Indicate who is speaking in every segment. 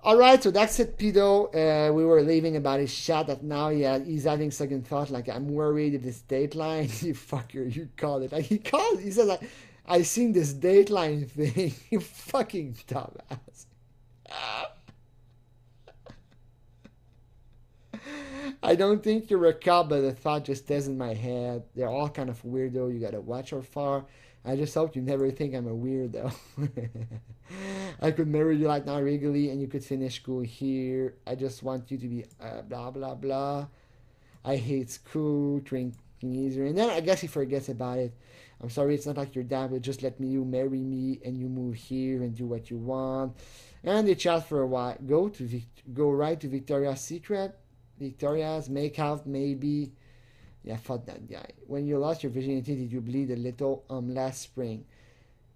Speaker 1: Alright, so that's it, pedo. We were leaving about his chat that now he's having second thought, like, I'm worried if this dateline, you fucker, you called it. Like, he said, like, I seen this dateline thing. You fucking dumbass. I don't think you're a cop, but the thought just stays in my head. They're all kind of weirdo. You gotta watch how far. I just hope you never think I'm a weirdo. I could marry you like now regally, and you could finish school here. I just want you to be blah blah blah. I hate school, drinking easier, and then I guess he forgets about it. I'm sorry, it's not like your dad would just let you marry me and you move here and do what you want. And they chat for a while. Go right to Victoria's Secret. Victoria's make out maybe. Yeah, fuck that guy. When you lost your virginity, did you bleed a little last spring?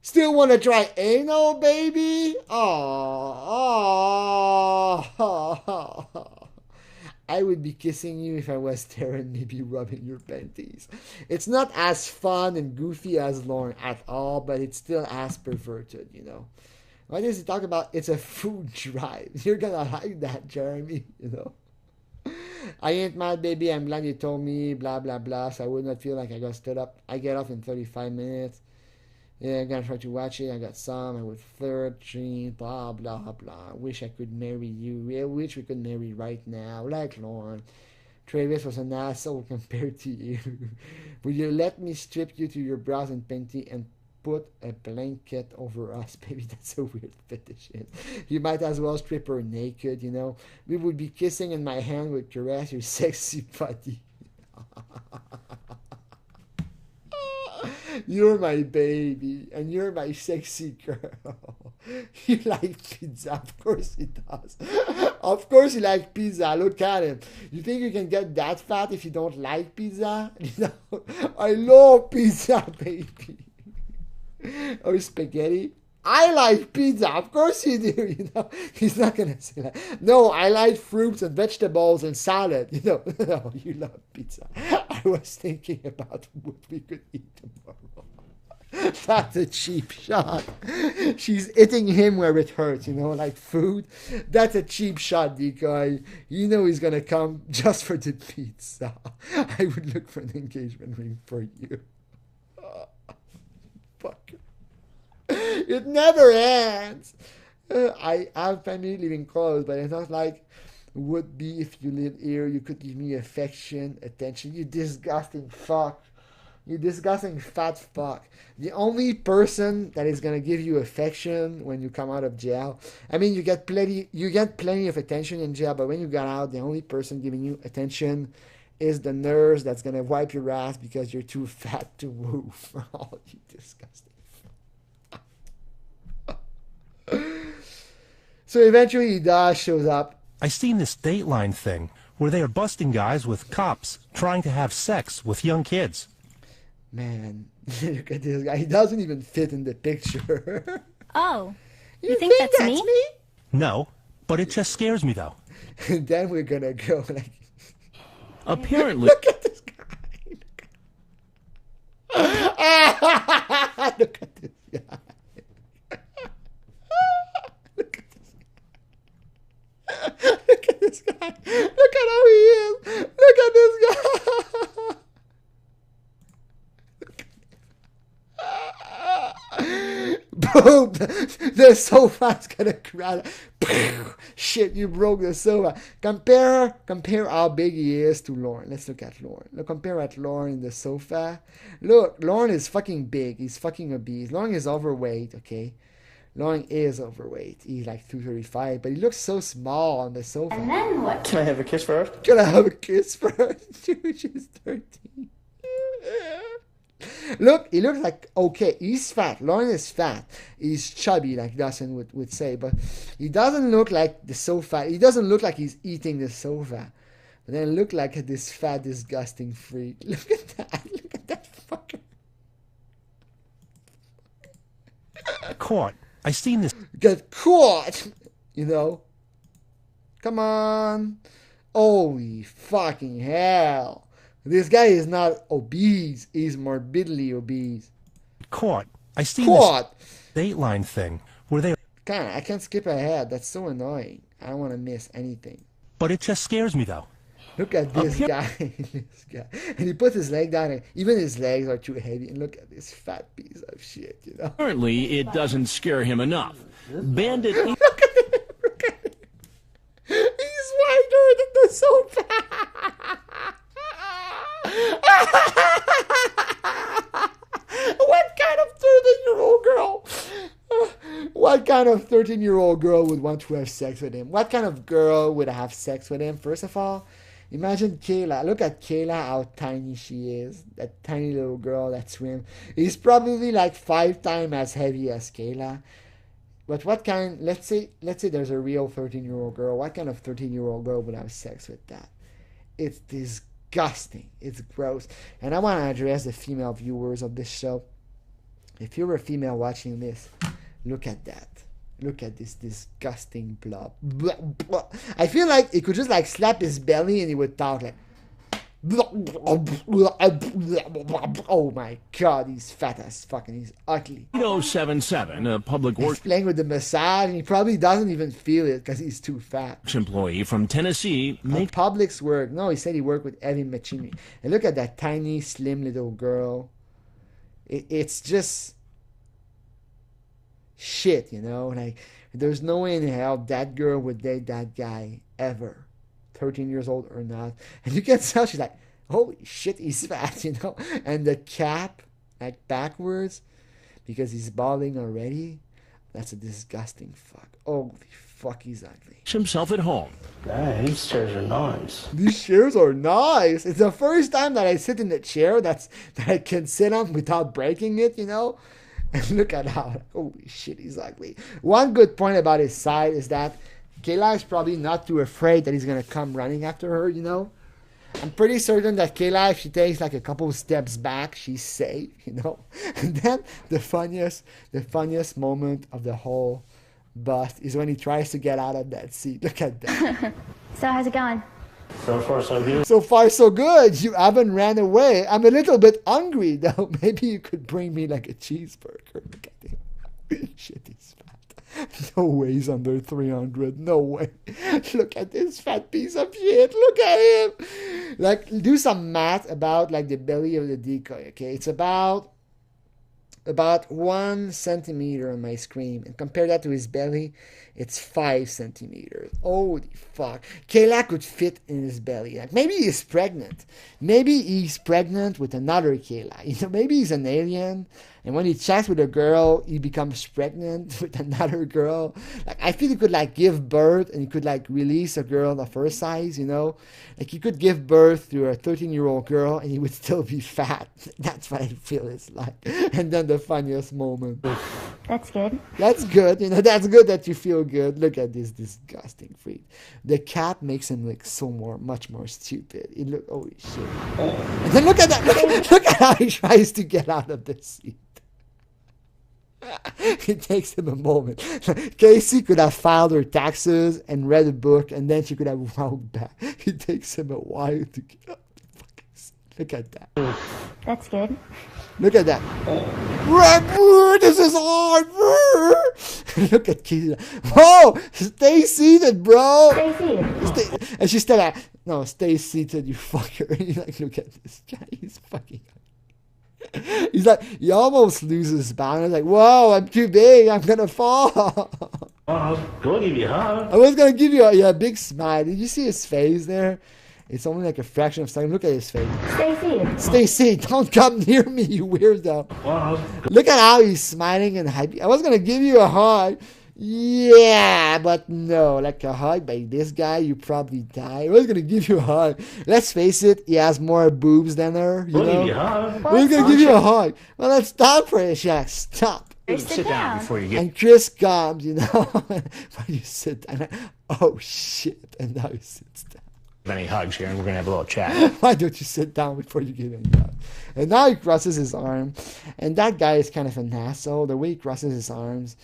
Speaker 1: Still want to try anal, baby? Oh. I would be kissing you if I was there and maybe rubbing your panties. It's not as fun and goofy as Lauren at all, but it's still as perverted, you know. Why does he talk about it's a food drive? You're gonna like that, Jeremy, you know. I ain't mad, baby. I'm glad you told me, blah, blah, blah, so I would not feel like I got stood up. I get off in 35 minutes. Yeah, I'm gonna try to watch it. I got some. I would flirt, dream, blah, blah, blah. Wish I could marry you. I wish we could marry right now, like Lauren. Travis was an asshole compared to you. Will you let me strip you to your brows and panty and put a blanket over us, baby? That's a weird fetish. You might as well strip her naked, you know. We would be kissing and my hand would caress your sexy body. You're my baby, and you're my sexy girl. You like pizza? Of course he does. Of course he likes pizza. Look at him. You think you can get that fat if you don't like pizza? You know, I love pizza, baby. Or spaghetti. I like pizza. Of course you do. You know, he's not gonna say that. No, I like fruits and vegetables and salad. You know, no, you love pizza. I was thinking about what we could eat tomorrow. That's a cheap shot. She's hitting him where it hurts, you know, like food. That's a cheap shot, decoy. You know he's gonna come just for the pizza. I would look for an engagement ring for you. Fuck. It never ends. I have family living close, but it's not like would be if you live here. You could give me affection, attention. You disgusting fuck. You disgusting fat fuck. The only person that is gonna give you affection when you come out of jail. I mean, you get plenty of attention in jail, but when you got out, the only person giving you attention is the nurse that's gonna wipe your ass because you're too fat to move. Oh, you disgusting. So eventually Dash shows up.
Speaker 2: I seen this Dateline thing where they are busting guys with cops trying to have sex with young kids.
Speaker 1: Man, look at this guy. He doesn't even fit in the picture.
Speaker 3: Oh, you think that's me?
Speaker 2: No, but it just scares me though.
Speaker 1: And then we're gonna go like...
Speaker 2: Apparently...
Speaker 1: Look at this guy. Look at this guy. Look at this guy. Look at how he is. Look at this guy. Boom! The sofa's gonna crash. Shit, you broke the sofa. Compare how big he is to Lauren. Let's look at Lauren. Look, compare at Lauren in the sofa. Look, Lauren is fucking big. He's fucking obese. Lauren is overweight, okay? Lauren is overweight. He's like 235, but he looks so small on the sofa.
Speaker 4: And then what? Can I have a kiss first?
Speaker 1: Can I have a kiss first? Dude, she's 13. Look, he looks like, okay, he's fat. Lauren is fat. He's chubby, like Dawson would say, but he doesn't look like the sofa. He doesn't look like he's eating the sofa. But then look like this fat, disgusting freak. Look at that. Look at that fucker.
Speaker 2: Caught. I seen this.
Speaker 1: Get caught, you know. Come on. Holy fucking hell. This guy is not obese. He's morbidly obese.
Speaker 2: Caught. I seen
Speaker 1: Caught.
Speaker 2: this Dateline thing where they...
Speaker 1: I can't skip ahead. That's so annoying. I don't want to miss anything.
Speaker 2: But it just scares me, though.
Speaker 1: Look at this guy. This guy. And he puts his leg down, and even his legs are too heavy. And look at this fat piece of shit, you know?
Speaker 5: Apparently, it doesn't scare him enough. Bandit.
Speaker 1: Look at him. Look at him. He's wider than the sofa. What kind of 13-year-old girl? What kind of 13-year-old girl would want to have sex with him? What kind of girl would have sex with him? First of all, imagine Kayla. Look at Kayla, how tiny she is. That tiny little girl that swims. He's probably like 5 times as heavy as Kayla. But what kind, let's say there's a real 13-year-old girl. What kind of 13-year-old girl would have sex with that? It's disgusting. It's gross. And I want to address the female viewers of this show. If you're a female watching this, look at that. Look at this disgusting blob. Blah, blah. I feel like he could just like slap his belly and he would talk like, oh my god, he's fat as fuck and he's ugly.
Speaker 5: 8077, a public
Speaker 1: He's
Speaker 5: works
Speaker 1: playing with the massage and he probably doesn't even feel it because he's too fat.
Speaker 5: employee from Tennessee makes
Speaker 1: Public's work. No, he said he worked with heavy machinery. And look at that tiny, slim little girl. It's just shit, you know? Like, there's no way in hell that girl would date that guy ever. 13 years old or not. And you can tell she's like, holy shit, he's fat, you know? And the cap, like backwards, because he's balding already. That's a disgusting fuck. Holy fuck, he's ugly.
Speaker 5: himself at home.
Speaker 4: These chairs are nice.
Speaker 1: These chairs are nice. It's the first time that I sit in the chair that I can sit on without breaking it, you know? And look at how, holy shit, he's ugly. One good point about his side is that Kayla is probably not too afraid that he's going to come running after her, you know? I'm pretty certain that Kayla, if she takes like a couple of steps back, she's safe, you know? And then the funniest moment of the whole bust is when he tries to get out of that seat. Look at that.
Speaker 3: So how's it going?
Speaker 4: So far, so good.
Speaker 1: So far, so good. You haven't ran away. I'm a little bit hungry, though. Maybe you could bring me like a cheeseburger. Look at him. Shit, he's fat. No way he's under 300. No way. Look at this fat piece of shit. Look at him. Like, do some math about like the belly of the decoy, okay? It's about 1 centimeter on my screen, and compare that to his belly, it's 5 centimeters. Holy fuck. Kayla could fit in his belly. Like, maybe he's pregnant. Maybe he's pregnant with another Kayla. You know, maybe he's an alien, and when he chats with a girl, he becomes pregnant with another girl. Like, I feel he could like give birth, and he could like release a girl of her size, you know? Like, he could give birth to a 13-year-old girl, and he would still be fat. That's what I feel it's like. And then the funniest moment.
Speaker 3: That's good.
Speaker 1: That's good. You know, that's good that you feel good. Look at this disgusting freak. The cap makes him look much more stupid. He look, holy shit. And then look at that. Look at how he tries to get out of the seat. It takes him a moment. Casey could have filed her taxes and read a book, and then she could have walked back. It takes him a while to get up the fucking seat. Look at that.
Speaker 3: That's good.
Speaker 1: Look at that. This is hard. Look at Casey. Whoa! Stay seated, bro.
Speaker 3: Stay seated.
Speaker 1: And she's still like, no, stay seated, you fucker. And you're like, look at this guy. He's fucking. He's like, he almost loses balance. Like, whoa, I'm too big. I'm gonna fall.
Speaker 4: I was going to give you a hug.
Speaker 1: I was gonna give you a big smile. Did you see his face there? It's only like a fraction of a second. Look at his face.
Speaker 3: Stay seated.
Speaker 1: Stay seated. Don't come near me, you weirdo.
Speaker 4: Well,
Speaker 1: Look at how he's smiling and happy. I was gonna give you a hug. Yeah, but no. Like a hug by this guy, you probably die. I was gonna give you a hug. Let's face it, he has more boobs than her. You
Speaker 4: we'll give
Speaker 1: know?
Speaker 4: you a hug.
Speaker 1: We're gonna give you a hug. Well, let's stop for it, Jack. Stop.
Speaker 3: Sit down.
Speaker 5: Before you get
Speaker 1: And Chris comes, you know. When you sit down, oh shit. And now he sits down.
Speaker 5: any hugs here, and we're gonna have a little chat.
Speaker 1: Why don't you sit down before you give any hug? And now he crosses his arm. And that guy is kind of an asshole. The way he crosses his arms,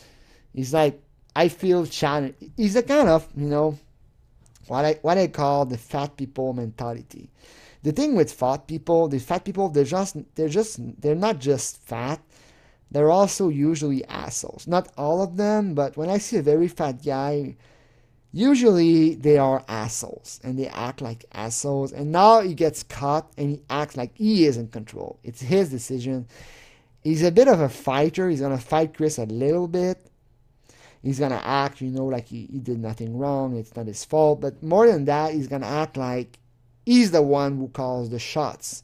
Speaker 1: he's like, I feel challenged. He's a kind of, you know, what I call the fat people mentality. The thing with fat people, they're not just fat. they're also usually assholes. Not all of them, but when I see a very fat guy, usually they are assholes and they act like assholes. And now he gets caught and he acts like he is in control. It's his decision. He's a bit of a fighter. He's going to fight Chris a little bit. He's going to act, like he did nothing wrong. It's not his fault. But more than that, he's going to act like he's the one who calls the shots,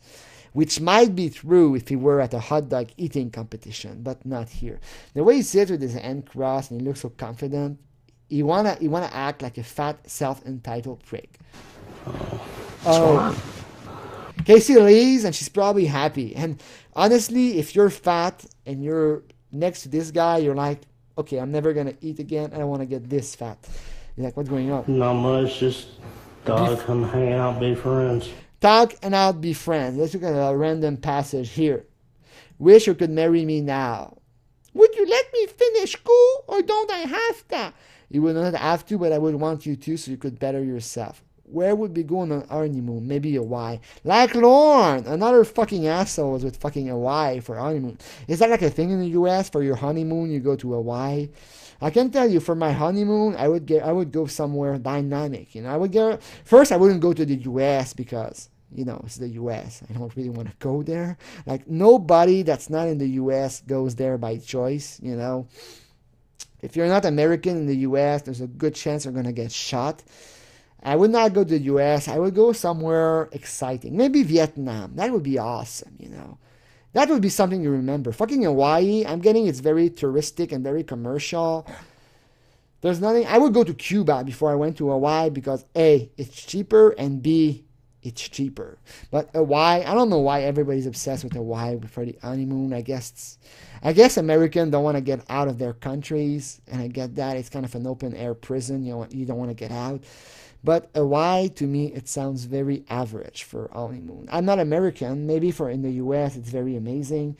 Speaker 1: which might be true if he were at a hot dog eating competition, but not here. The way he sits with his hand crossed and he looks so confident, he wanna act like a fat, self-entitled prick. Oh. Casey leaves and she's probably happy. And honestly, if you're fat and you're next to this guy, you're like, okay, I'm never gonna eat again. I don't want to get this fat. You're like, what's going on?
Speaker 4: Not much, just thought come hang out, be friends.
Speaker 1: Talk and I'll be friends. Let's look at a random passage here. Wish you could marry me now. Would you let me finish school or don't I have to? You would not have to, but I would want you to so you could better yourself. Where would we go on an honeymoon? Maybe Hawaii. Like Lorne, another fucking assholes with fucking Hawaii for honeymoon. Is that like a thing in the US? For your honeymoon, you go to Hawaii? I can tell you, for my honeymoon, I would go somewhere dynamic. I wouldn't go to the US because it's the US. I don't really want to go there. Like nobody that's not in the US goes there by choice. If you're not American in the US, there's a good chance you're gonna get shot. I would not go to the US. I would go somewhere exciting. Maybe Vietnam. That would be awesome, That would be something you remember. Fucking Hawaii, I'm getting it's very touristic and very commercial. There's nothing. I would go to Cuba before I went to Hawaii because A, it's cheaper, and B, it's cheaper. But Hawaii, I don't know why everybody's obsessed with Hawaii for the honeymoon. I guess Americans don't want to get out of their countries, and I get that. It's kind of an open air prison. You don't want to get out. But Hawaii, to me, it sounds very average for honeymoon. I'm not American. Maybe in the US, it's very amazing.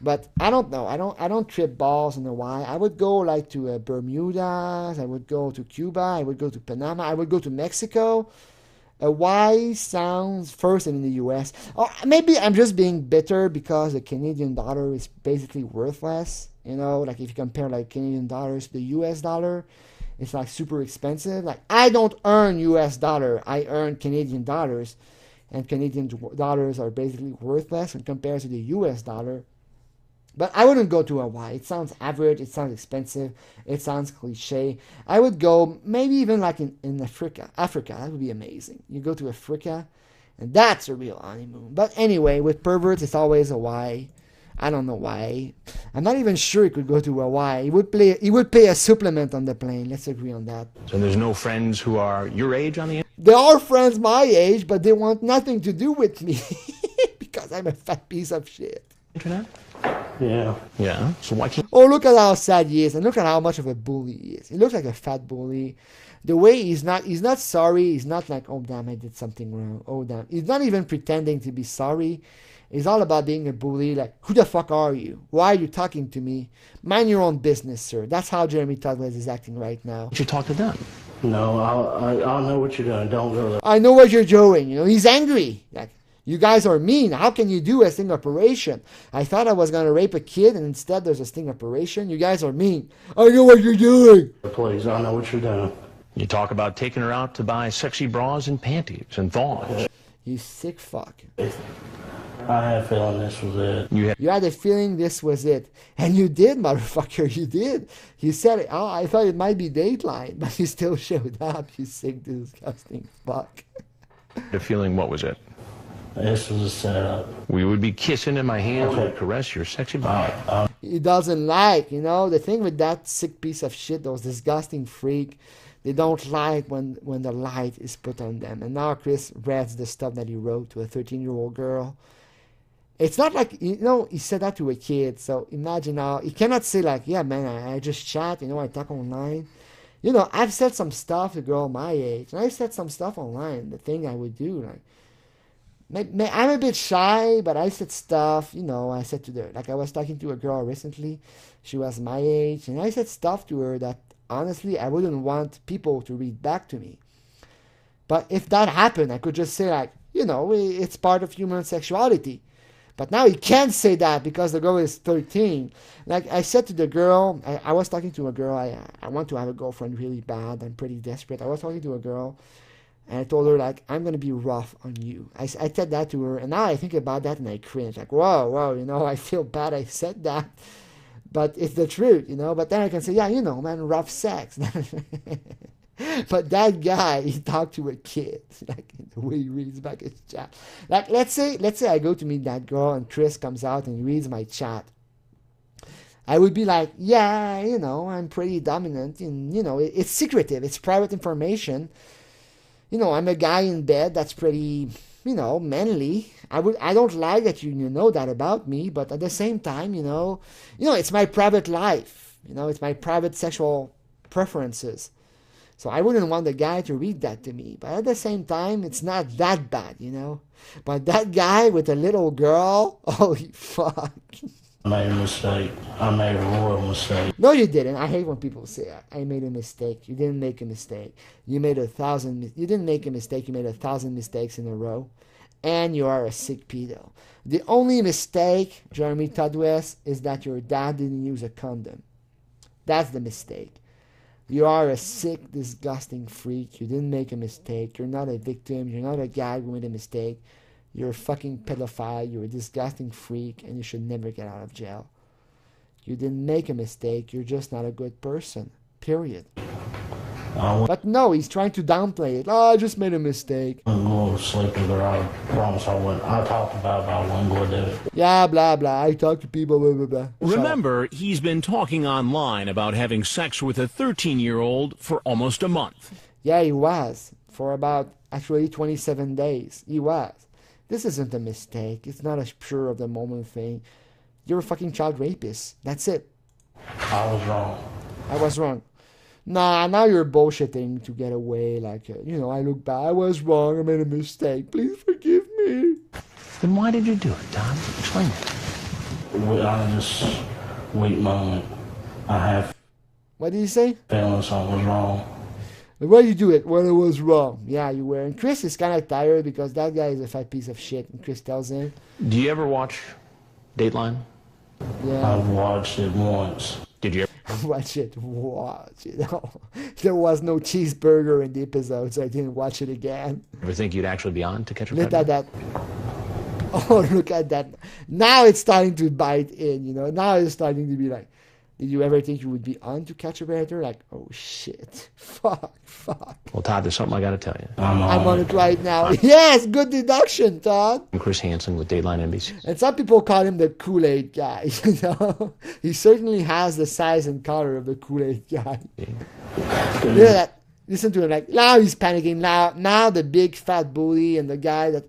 Speaker 1: But I don't know. I don't trip balls in Hawaii. I would go like to Bermuda. I would go to Cuba. I would go to Panama. I would go to Mexico. Hawaii sounds first in the US. Or maybe I'm just being bitter because the Canadian dollar is basically worthless. Like if you compare like Canadian dollars to the US dollar, it's like super expensive. Like I don't earn US dollar, I earn Canadian dollars, and Canadian dollars are basically worthless when compared to the US dollar. But I wouldn't go to Hawaii. It sounds average, it sounds expensive, it sounds cliche. I would go maybe even like in Africa. That would be amazing. You go to Africa, and that's a real honeymoon. But anyway, with perverts, it's always Hawaii. I don't know why. I'm not even sure he could go to Hawaii. He would pay a supplement on the plane. Let's agree on that.
Speaker 5: So there's no friends who are your age on the internet?
Speaker 1: There are friends my age, but they want nothing to do with me because I'm a fat piece of shit.
Speaker 5: Internet?
Speaker 4: Yeah.
Speaker 5: Yeah. So why can't...
Speaker 1: Oh, look at how sad he is, and look at how much of a bully he is. He looks like a fat bully. The way he's not sorry. He's not like, oh damn, I did something wrong. Oh damn. He's not even pretending to be sorry. It's all about being a bully. Like, who the fuck are you? Why are you talking to me? Mind your own business, sir. That's how Jeremy Tuglas is acting right now.
Speaker 5: You talk to them.
Speaker 4: No, I'll know what you're doing. Don't go there.
Speaker 1: I know what you're doing. He's angry. Like, you guys are mean. How can you do a sting operation? I thought I was going to rape a kid, and instead there's a sting operation. You guys are mean. I know what you're doing.
Speaker 4: Please, I know what you're doing.
Speaker 5: You talk about taking her out to buy sexy bras and panties and thongs.
Speaker 1: You sick fuck.
Speaker 4: I had a feeling this was it.
Speaker 1: You had a feeling this was it. And you did, motherfucker. You did. You said, oh, I thought it might be Dateline, but you still showed up. You sick, disgusting fuck.
Speaker 5: The feeling, what was it?
Speaker 4: This was a setup.
Speaker 5: We would be kissing and my hands would caress your sexy body.
Speaker 1: He doesn't like, the thing with that sick piece of shit, those disgusting freak, they don't like when the light is put on them. And now Chris reads the stuff that he wrote to a 13-year-old girl. It's not like, he said that to a kid. So imagine now, he cannot say like, yeah, man, I just chat, I talk online. I've said some stuff to a girl my age. And I've said some stuff online, the thing I would do. Like, I'm a bit shy, but I said stuff, I said to her, like I was talking to a girl recently. She was my age. And I said stuff to her that, honestly, I wouldn't want people to read back to me. But if that happened, I could just say like, it's part of human sexuality. But now he can't say that because the girl is 13. Like I said to the girl, I was talking to a girl. I want to have a girlfriend really bad. I'm pretty desperate. I was talking to a girl, and I told her, like, I'm going to be rough on you. I said that to her, and now I think about that and I cringe. Like, whoa, you know, I feel bad I said that. But it's the truth, you know. But then I can say, yeah, you know, man, rough sex. But that guy, he talked to a kid, like the way he reads back his chat. Like, let's say I go to meet that girl and Chris comes out and reads my chat. I would be like, yeah, you know, I'm pretty dominant, and, you know, it's secretive, it's private information. You know, I'm a guy in bed that's pretty, you know, manly. I don't like that you know that about me, but at the same time, you know, it's my private life. You know, it's my private sexual preferences. So I wouldn't want the guy to read that to me. But at the same time, it's not that bad, you know. But that guy with a little girl, holy fuck.
Speaker 4: I made a mistake. I made a royal mistake.
Speaker 1: No, you didn't. I hate when people say, I made a mistake. You didn't make a mistake. You didn't make a mistake. You made 1,000 mistakes in a row. And you are a sick pedo. The only mistake, Jeremy Tudwest, is that your dad didn't use a condom. That's the mistake. You are a sick, disgusting freak. You didn't make a mistake. You're not a victim. You're not a guy who made a mistake. You're a fucking pedophile. You're a disgusting freak, and you should never get out of jail. You didn't make a mistake. You're just not a good person. Period. But no, he's trying to downplay it. Oh, I just made a mistake.
Speaker 4: I'm going to sleep with her. I promise I wouldn't. I talked about it, but I wasn't going to do it.
Speaker 1: Yeah, blah, blah. I talk to people, blah, blah, blah.
Speaker 6: Remember, he's been talking online about having sex with a 13-year-old for almost a month.
Speaker 1: Yeah, he was. For about, actually, 27 days. He was. This isn't a mistake. It's not a spur of the moment thing. You're a fucking child rapist. That's it.
Speaker 4: I was wrong.
Speaker 1: I was wrong. Nah, now you're bullshitting to get away. Like, you know, I look bad. I was wrong. I made a mistake. Please forgive me.
Speaker 5: Then why did you do it, Tom? Explain it.
Speaker 4: I just, weak moment. I have
Speaker 1: What did you say?
Speaker 4: feeling something was wrong.
Speaker 1: Why did you do it? When it was wrong. Yeah, you were. And Chris is kind of tired because that guy is a fat piece of shit. And Chris tells him.
Speaker 5: Do you ever watch Dateline?
Speaker 1: Yeah.
Speaker 4: I've watched it once.
Speaker 5: Did you ever?
Speaker 1: Watch it, you know. There was no cheeseburger in the episode, so I didn't watch it again.
Speaker 5: Ever think you'd actually be on To Catch a
Speaker 1: Look
Speaker 5: Predator?
Speaker 1: at that. Oh, look at that. Now it's starting to bite in, you know. Now it's starting to be like, did you ever think you would be on To Catch a Predator? Like, oh shit. Fuck.
Speaker 5: Well, Todd, there's something I got to tell you.
Speaker 1: I'm on it right now. Yes, good deduction, Todd.
Speaker 5: I'm Chris Hanson with Dateline NBC.
Speaker 1: And some people call him the Kool-Aid guy, you know. He certainly has the size and color of the Kool-Aid guy. Look at that. Listen to him, like, now he's panicking. Now the big fat bully and the guy that,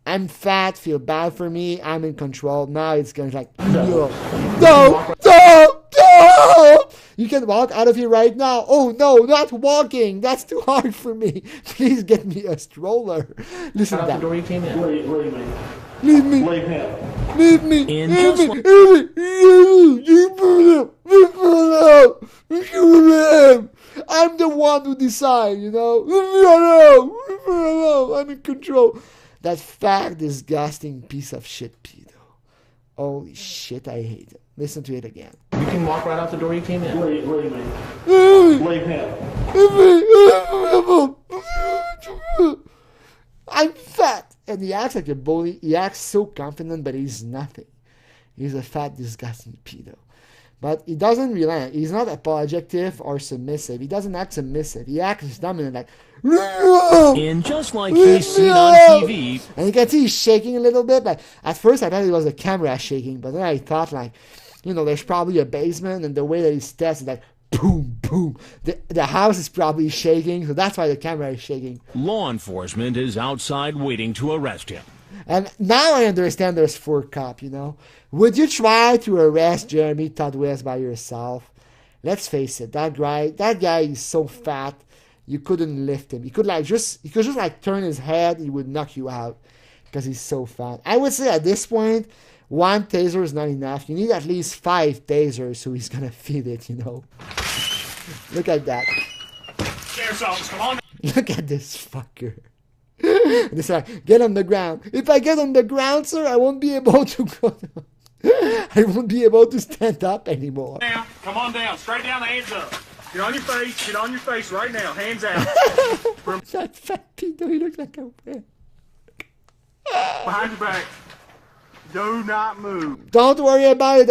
Speaker 1: I'm fat, feel bad for me, I'm in control. Now it's going to like, no. You can walk out of here right now. Oh, no, not walking. That's too hard for me. Please get me a stroller. Listen to that.
Speaker 5: You came in.
Speaker 4: Leave me.
Speaker 1: Leave me.
Speaker 4: Leave him.
Speaker 1: Leave me.
Speaker 6: In
Speaker 1: Leave
Speaker 6: just
Speaker 1: me.
Speaker 6: like-
Speaker 1: I'm the one who decides, you know. Leave me alone. I'm in control. That fat, disgusting piece of shit pedo. Holy shit, I hate it. Listen to it again.
Speaker 5: You can walk right out the door you came in.
Speaker 4: Leave me. Leave him.
Speaker 1: I'm fat. And he acts like a bully. He acts so confident, but he's nothing. He's a fat, disgusting pedo. But he doesn't relent. He's not apologetic or submissive. He doesn't act submissive. He acts dominant, like,
Speaker 6: And just like he's seen on TV,
Speaker 1: and you can see he's shaking a little bit. Like, at first I thought it was the camera shaking, but then I thought, like, you know, there's probably a basement, and the way that he steps is like, boom, boom. The house is probably shaking, so that's why the camera is shaking.
Speaker 6: law enforcement is outside waiting to arrest him.
Speaker 1: And now I understand there's 4 cops, you know. Would you try to arrest Jeremy Tudwest by yourself? Let's face it, that guy is so fat, you couldn't lift him. He could just turn his head, he would knock you out because he's so fat. I would say at this point, 1 taser is not enough. You need at least 5 tasers so he's gonna feel it, you know. Look at that.
Speaker 6: Come on.
Speaker 1: Look at this fucker. And it's like, get on the ground. If I get on the ground, sir, I won't be able to go. I won't be able to stand up anymore.
Speaker 7: Down. Come on down. Straight down, the hands up. Get on your face. Get on your face right now. Hands out.
Speaker 1: That fat pedo, he looks like a man.
Speaker 7: Behind your back. Do not move.
Speaker 1: Don't worry about it,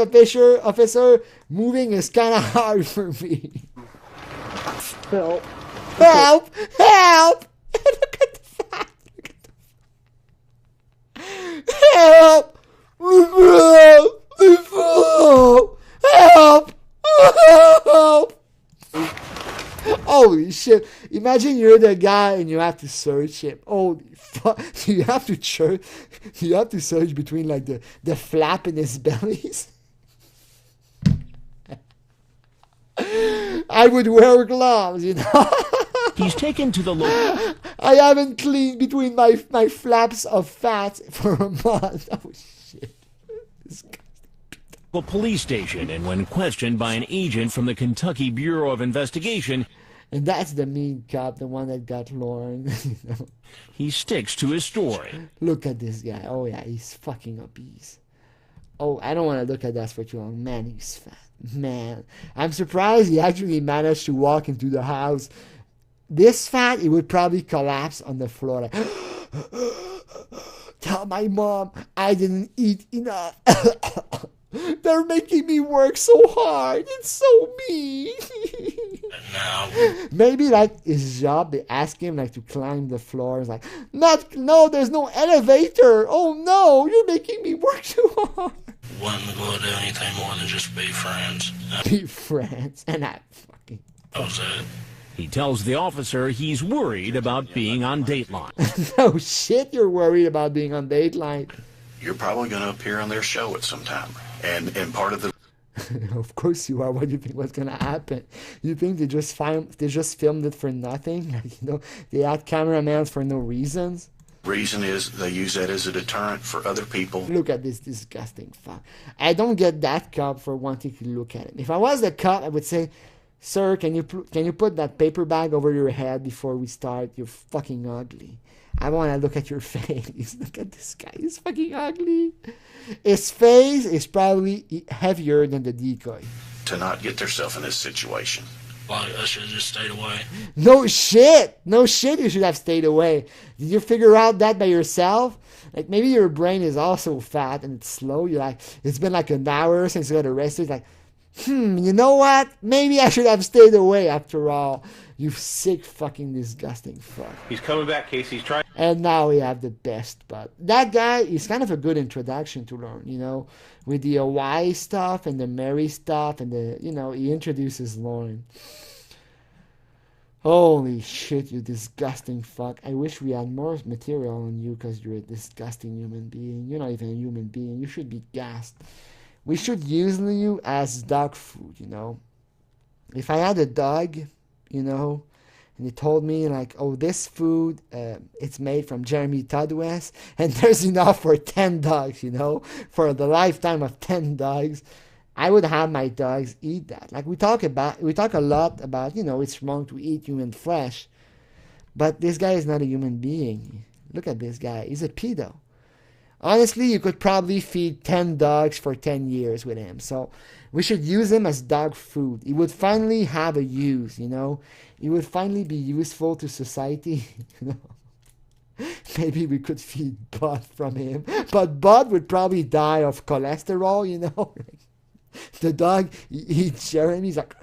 Speaker 1: officer. Moving is kind of hard for me.
Speaker 7: Help.
Speaker 1: Help! Help! Look at the fat. Help! Help! Help! Holy shit. Imagine you're the guy and you have to search him. Holy fuck. You have to search between like the flap in his bellies. I would wear gloves, you know.
Speaker 6: He's taken to the local
Speaker 1: I haven't cleaned between my flaps of fat for a month. Oh shit.
Speaker 6: police station, and when questioned by an agent from the Kentucky Bureau of Investigation,
Speaker 1: and that's the mean cop, the one that got Lauren. You know?
Speaker 6: He sticks to his story.
Speaker 1: Look at this guy. Oh yeah, he's fucking obese. Oh, I don't want to look at that for too long. Man, he's fat. Man, I'm surprised he actually managed to walk into the house. This fat, he would probably collapse on the floor. Like, tell my mom I didn't eat enough. They're making me work so hard. It's so mean. Maybe like his job, they ask him like to climb the floor. It's like, no, there's no elevator. Oh no, you're making me work too hard.
Speaker 4: Wasn't going to do anything more than just be friends.
Speaker 1: Be friends, and I fucking.
Speaker 4: That was it.
Speaker 6: He tells the officer he's worried about being on Dateline.
Speaker 1: No shit, you're worried about being on Dateline.
Speaker 8: You're probably going to appear on their show at some time. And part of the...
Speaker 1: Of course you are. What do you think was going to happen? You think they just filmed it for nothing? Like, you know, they had cameramans for no reasons?
Speaker 8: reason is they use that as a deterrent for other people.
Speaker 1: Look at this disgusting fuck. I don't get that cop for wanting to look at him. If I was the cop, I would say, sir, can you put that paper bag over your head before we start? You're fucking ugly. I want to look at your face. Look at this guy. He's fucking ugly. His face is probably heavier than the decoy.
Speaker 8: To not get themselves in this situation.
Speaker 4: Like, I should have just stayed away.
Speaker 1: No shit. No shit, you should have stayed away. Did you figure out that by yourself? Like, maybe your brain is also fat and it's slow. You're like, it's been like an hour since you got arrested. Like, you know what? Maybe I should have stayed away after all. You sick fucking disgusting fuck.
Speaker 7: He's coming back, Casey. He's trying.
Speaker 1: And now we have the best, but that guy is kind of a good introduction to learn, you know, with the Hawaii stuff and the Mary stuff and the, you know, he introduces Lauren. Holy shit, you disgusting fuck. I wish we had more material on you because you're a disgusting human being. You're not even a human being. You should be gassed. We should use you as dog food, you know. If I had a dog, you know, and he told me like, oh, this food, it's made from Jeremy Todd West, and there's enough for 10 dogs, you know, for the lifetime of 10 dogs, I would have my dogs eat that. Like we talk a lot about, you know, it's wrong to eat human flesh, but this guy is not a human being. Look at this guy. He's a pedo. Honestly, you could probably feed 10 dogs for 10 years with him. So we should use him as dog food. He would finally have a use, you know. He would finally be useful to society, you know. Maybe we could feed Bud from him. But Bud would probably die of cholesterol, you know. The dog eats Jeremy. He's like,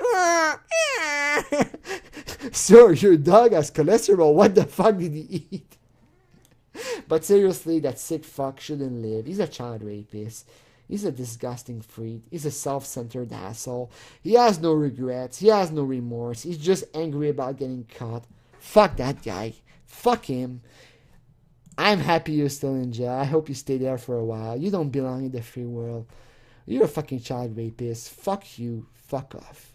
Speaker 1: sir, your dog has cholesterol. What the fuck did he eat? But seriously, that sick fuck shouldn't live. He's a child rapist. He's a disgusting freak. He's a self-centered asshole. He has no regrets. He has no remorse. He's just angry about getting caught. Fuck that guy. Fuck him. I'm happy you're still in jail. I hope you stay there for a while. You don't belong in the free world. You're a fucking child rapist. Fuck you. Fuck off.